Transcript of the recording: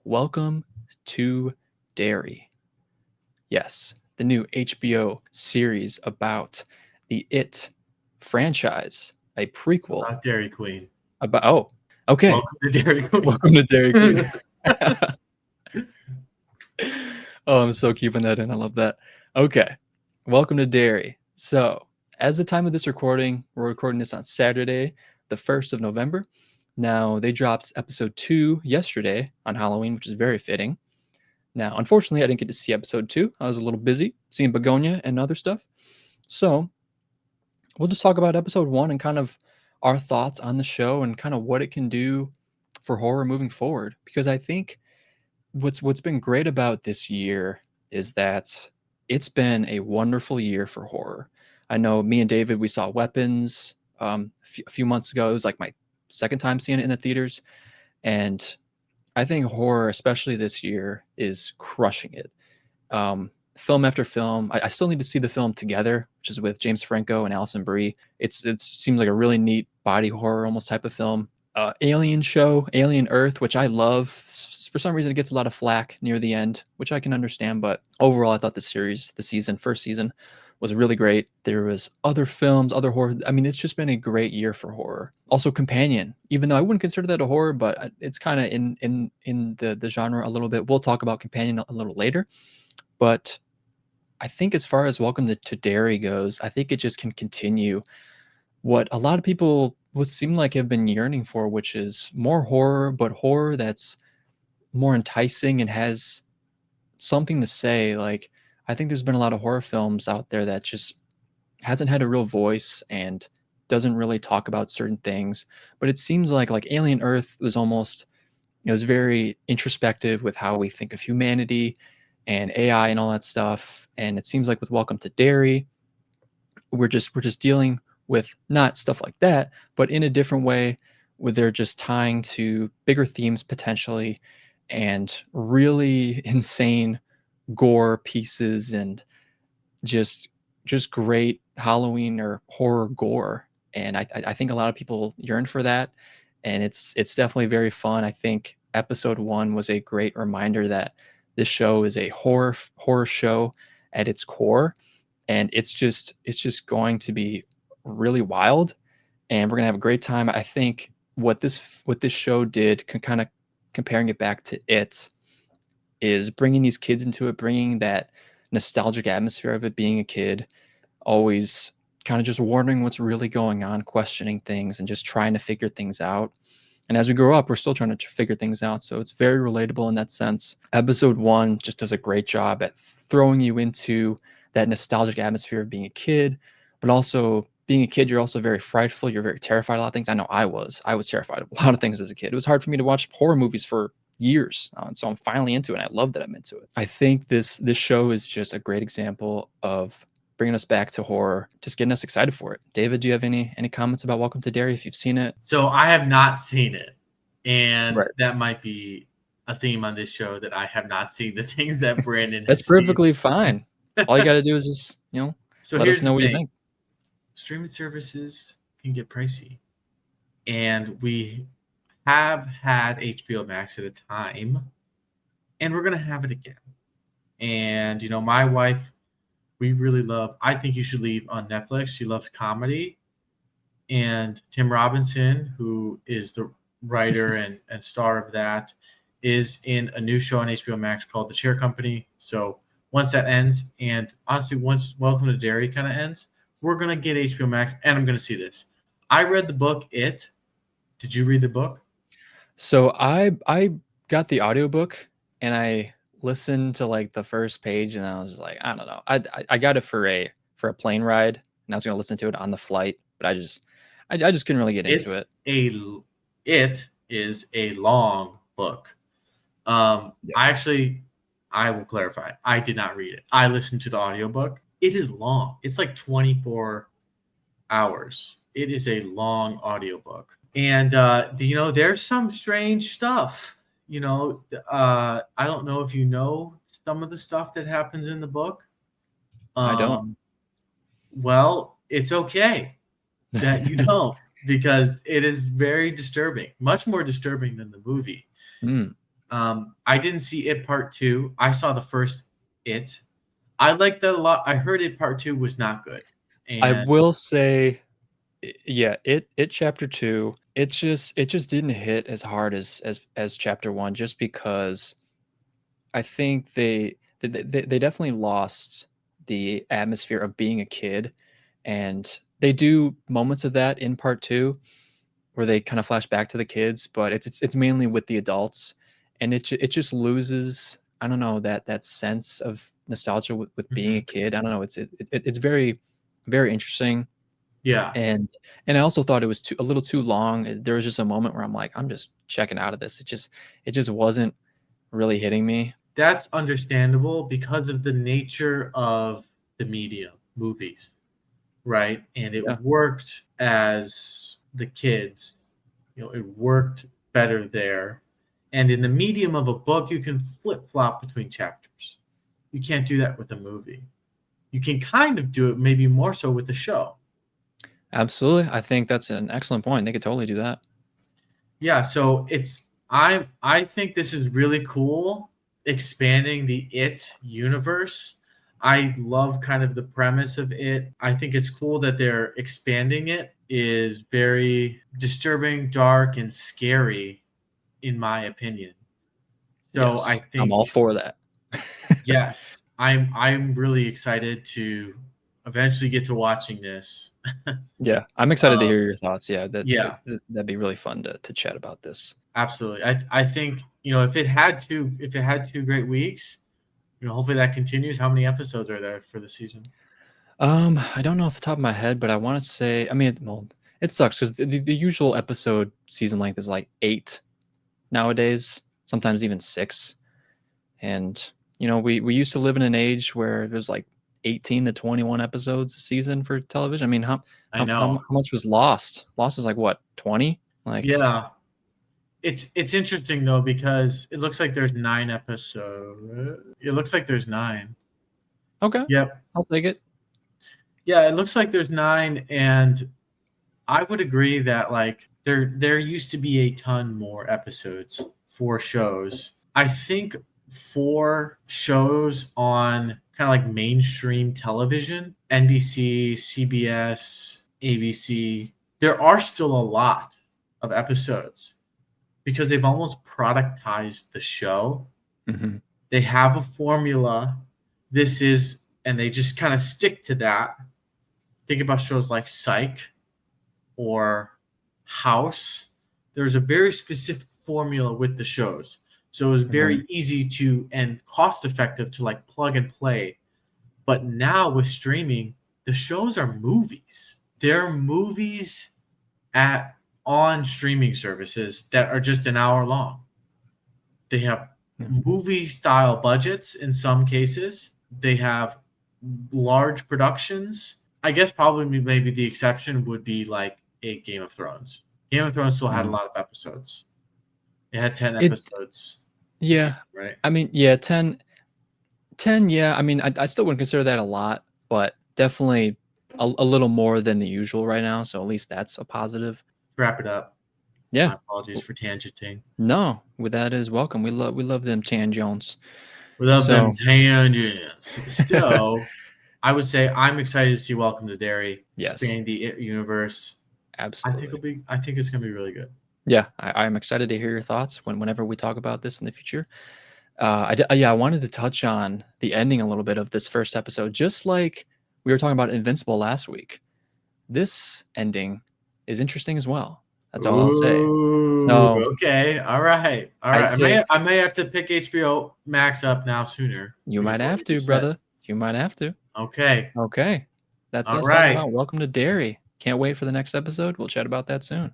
Welcome to Derry. Yes, the new HBO series about the It franchise, a prequel About Dairy Queen. about. Oh, okay. Welcome to Dairy Queen. Welcome to Dairy Queen. Oh, I'm so keeping that in. I love that. Okay, welcome to Derry. So, as the time of this recording, we're recording this on Saturday, the 1st of November. Now, they dropped episode 2 yesterday on Halloween, which is very fitting. Now, unfortunately, I didn't get to see episode 2. I was a little busy seeing Begonia and other stuff. So, we'll just talk about episode 1 and kind of our thoughts on the show and kind of what it can do for horror moving forward. Because I think what's been great about this year is that it's been a wonderful year for horror. I know me and David, we saw Weapons a few months ago. It was like my second time seeing it in the theaters. And I think horror, especially this year, is crushing it. Film after film. I still need to see the film Together, which is with James Franco and Alison Brie. It seems like a really neat body horror almost type of film. Alien show, Alien Earth, which I love. For some reason, it gets a lot of flack near the end, which I can understand. But overall, I thought first season, was really great. There was other films, other horror. I mean, it's just been a great year for horror. Also, Companion, even though I wouldn't consider that a horror, but it's kind of in the genre a little bit. We'll talk about Companion a little later. But I think as far as Welcome to Derry goes, I think it just can continue what a lot of people would seem like have been yearning for, which is more horror, but horror that's more enticing and has something to say. Like, I think there's been a lot of horror films out there that just hasn't had a real voice and doesn't really talk about certain things. But it seems like Alien Earth was almost, it was very introspective with how we think of humanity and AI and all that stuff. And it seems like with Welcome to Derry, we're just dealing with not stuff like that, but in a different way, where they're just tying to bigger themes potentially and really insane gore pieces and just great Halloween or horror gore. And I think a lot of people yearn for that, and it's definitely very fun. I think episode 1 was a great reminder that this show is a horror show at its core, and it's just going to be really wild, and we're gonna have a great time. I think what this show did, kind of comparing it back to it, is bringing these kids into it, bringing that nostalgic atmosphere of it being a kid, always kind of just wondering what's really going on, questioning things, and just trying to figure things out. And as we grow up, we're still trying to figure things out. So it's very relatable in that sense. Episode 1 just does a great job at throwing you into that nostalgic atmosphere of being a kid, but also being a kid, you're also very frightful. You're very terrified of a lot of things. I know I was terrified of a lot of things as a kid. It was hard for me to watch horror movies for years. So I'm finally into it. And I love that I'm into it. I think this show is just a great example of bringing us back to horror, just getting us excited for it. David, do you have any comments about Welcome to Derry if you've seen it? So I have not seen it, and Right. that might be a theme on this show that I have not seen the things that Brandon That's has seen. perfectly fine. All you got to do is just, So let here's us know the what you thing. think. Streaming services can get pricey, and we have had HBO Max at a time, and we're going to have it again. And, my wife, we really love I Think You Should Leave on Netflix. She loves comedy. And Tim Robinson, who is the writer and star of that, is in a new show on HBO Max called The Chair Company. So once that ends, and honestly, once Welcome to Derry kind of ends, we're going to get HBO Max, and I'm going to see this. I read the book, It. Did you read the book? So I got the audiobook and I listened to like the first page and I was like, I don't know. I got it for a plane ride and I was gonna listen to it on the flight, but I just couldn't really get into it. It is a long book. Yeah. I will clarify. I did not read it. I listened to the audiobook. It is long. It's like 24 hours. It is a long audiobook. And, there's some strange stuff. I don't know if you know some of the stuff that happens in the book. I don't. Well, it's okay that you don't, because it is very disturbing, much more disturbing than the movie. Mm. I didn't see It Part 2. I saw the first It. I liked that a lot. I heard It Part 2 was not good. I And will say, yeah, it chapter 2, it just didn't hit as hard as chapter 1, just because I think they definitely lost the atmosphere of being a kid, and they do moments of that in part 2 where they kind of flash back to the kids, but it's mainly with the adults, and it just loses, I don't know, that sense of nostalgia with being a Mhm. kid. I don't know, it's very, very interesting. Yeah, And I also thought it was a little too long. There was just a moment where I'm like, I'm just checking out of this. It just wasn't really hitting me. that's understandable because of the nature of the medium, movies, right? And it Yeah, worked as the kids, it worked better there. And in the medium of a book, you can flip flop between chapters. You can't do that with a movie. You can kind of do it maybe more so with the show. absolutely. I think that's an excellent point. They could totally do that. Yeah, so I think this is really cool expanding the It universe. I love kind of the premise of it. I think it's cool that they're expanding it is very disturbing, dark, and scary in my opinion. So I Yes, I'm all think for that. yes, I'm really excited to eventually get to watching this. Yeah, I'm excited to Uh, hear your thoughts. Yeah, yeah, that'd be really fun to chat about this. absolutely. I think, if it had two great weeks, hopefully that continues. How many episodes are there for the season? I don't know off the top of my head, but I want to say, I mean, well, it sucks because the usual episode season length is like 8 nowadays, sometimes even 6. And we used to live in an age where there's like 18 to 21 episodes a season for television. I mean, how I how how, know. mu- how much was Lost? Lost is like what, 20? Like, Yeah. It's interesting though because it looks like there's 9 episodes. It looks like there's 9. okay, Yep. I'll take it. Yeah, it looks like there's 9, and I would agree that like there used to be a ton more episodes for shows. I think for shows on kind of like mainstream television, NBC, CBS, ABC, there are still a lot of episodes because they've almost productized the show. Mhm. They have a formula. And they just kind of stick to that. Think about shows like Psych or House. There's a very specific formula with the shows. So it was Mhm. very easy to and cost effective to like plug and play. But now with streaming, the shows are movies. They're movies at on streaming services that are just an hour long. They have Yeah. movie style budgets in some cases. They have large productions. I guess probably maybe the exception would be like a Game of Thrones. Game of Thrones still had a Mhm. lot of episodes. It had 10 It episodes a Yeah. season, right? I mean, yeah, 10, yeah. I mean, I still wouldn't consider that a lot, but definitely a little more than the usual right now, so at least that's a positive. To wrap it up, Yeah. my apologies for tangenting. No, with that is welcome. We love them Chan Jones. Without them So tangents. So I would say I'm excited to see Welcome to Derry, yes, expand the universe. absolutely. I think it's gonna be really good. Yeah, I'm excited to hear your thoughts whenever we talk about this in the future. Yeah, I wanted to touch on the ending a little bit of this first episode, just like we were talking about Invincible last week. This ending is interesting as well. That's all I'll say. Ooh, So okay. All right. All I right. say I may have to pick HBO Max up now sooner you might because of what have you to, just said. brother. You might have to. Okay. Okay. That's All us talking right. about Welcome to Derry. Can't wait for the next episode. We'll chat about that soon.